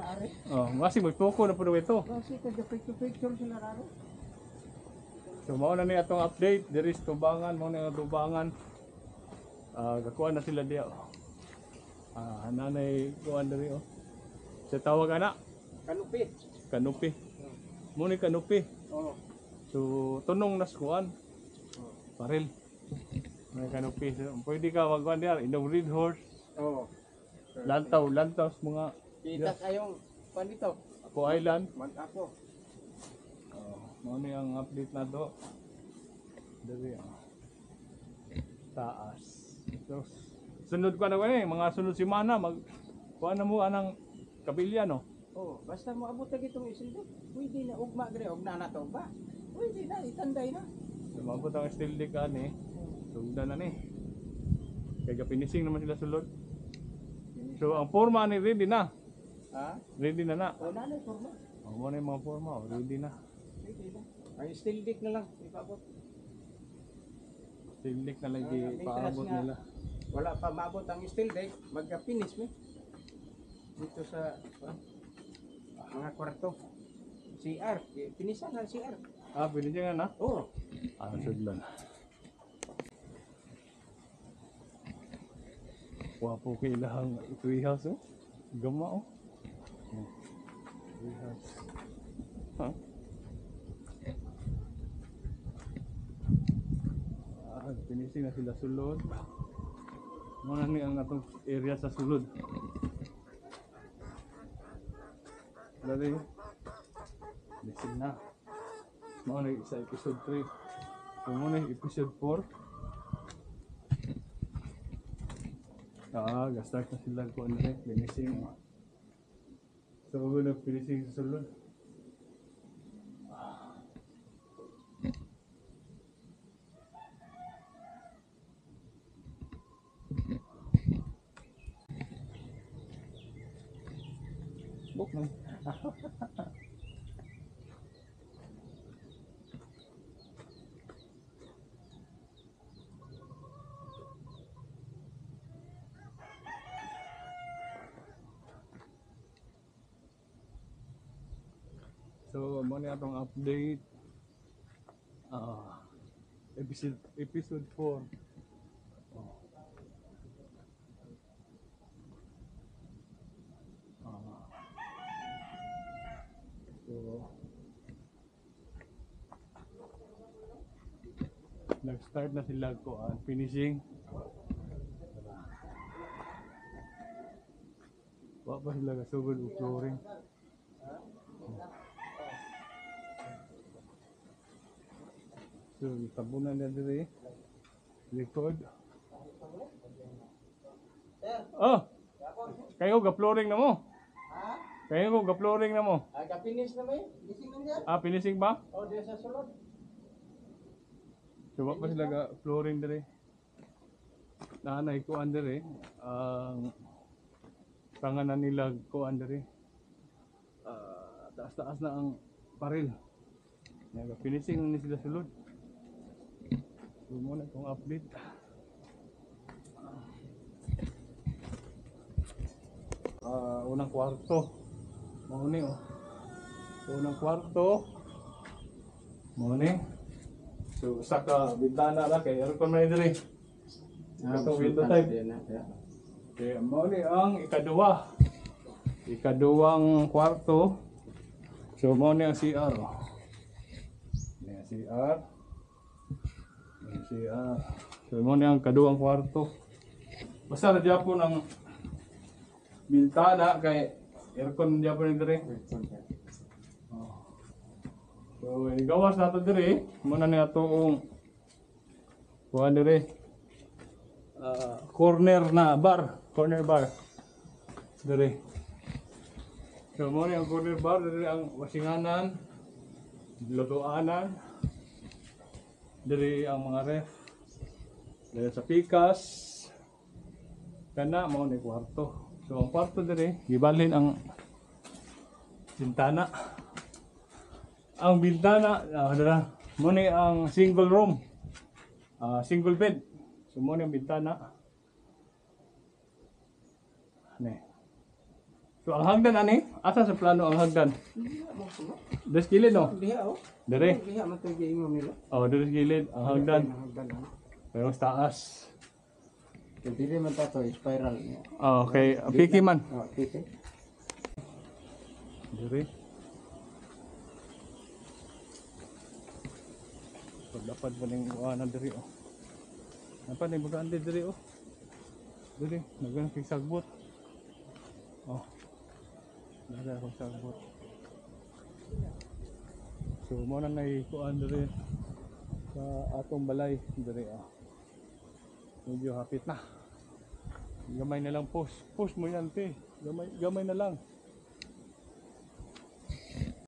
na ari. Oh, kasi magtuko na po ito. Kasi picture sila raro. So mao na ni atong update, there is tubangan, mao na tubangan. Kakuha na sila diya. Nanay kuan diri oh. Sa tawag ana, Kanupi. kanupi. Mo ni kanupi. Oo. So tunong nas kuan. Paril. May kanupi. So, pwede ka magkuan diya, inog red horse, Oo. lantaw mga Kita kayong pan dito. Apo Island. Ako. Mao ni ang update na to. Diri taas. So, sunod ko na mga sunod semana kuha na mo anang kabilya no. Oh, basta mo abot tag itong isildo. Pwede na ugma gre og na to ba? Pwede na itanday na. Lumabot ang steel deck ani. Sugdan na ni. Kaya finishing naman sila sulod. So ang forma ni ready na. Ha? Ready na na. O na forma. Mo na yung mga forma, ready na. Pwede na. Ang steel dick na lang ipabot. Steel deck na lagi paabot nila. Wala pa maabot ang steel deck, magka-finish mo. Dito sa mga kwarto. CR, finisan na CR. Pwede dyan na? Oo. Sudlan. Wapo kay ilahang tree house oh. Gama oh. Tree house. Finishing na sila sulod. Muna ni ang atong area sa sulod. Dali. Listen na. Muna sa episode 3. Muna episode 4. Gastart na sila ko ano rin. Finishing. So, we're finishing sa sulod. Buk na. So, mo ni atong update. Episode 4. Nag-start na sila ko finishing. Wa pa sila kasugod og flooring. So, tabunan na diri. Record. Kayo ga flooring na mo? Ha? Kayo ga flooring na mo? Ka-finish na ba yun? Finishing na dyan? Finishing ba? O, diyan sa sulod. So, wa pa sila ga flooring diri. Nanay ko diri ang panganan nila ko diri. Taas-taas na ang paril. Nga finishing ni sila sulod. So, muna itong update. Unang kwarto. Mauni oh. Unang kwarto. Mauni. So, saka bintana na kay aircon man diri. Itong window type. Okay, mauni ang ikaduwang kwarto. So, mauni ang CR. Yan CR. So, mauni ang kaduwang kwarto. Basta na dyan po ng bintana kay aircon dyan po na diri. So, igawas nato diri. Muna na itong kuha diri. Corner bar diri. So, muna ang corner bar diri ang wasinganan, lutuanan. Diri ang mga ref. Diri sa pikas. Kana mao ni kwarto. So ang kwarto diri gibalhin ang bintana. Ang bintana dira mo ni ang single room. Single bed. So mo ni ang bintana. Ani. So ang hagdan ani, asa sa plano ang hagdan? Diha mo sumo. Des gilid no. Diha oh. Dire. Diha man to giingon nila. Oh, dire sa gilid ang hagdan. Hagdan. Pero sa taas. Kung dili man ta to spiral niya. Oh, okay, piki man. Oh, tite. Dire. So dapat pa ning ana dire oh. Apa ni bukan dire oh. Dire, nagana kay sagbot. Oh. Nagana kay sagbot. So mo na kuan dire sa atong balay dire ah. Medyo hapit na. Gamay na lang push. Push mo yan te. Gamay na lang.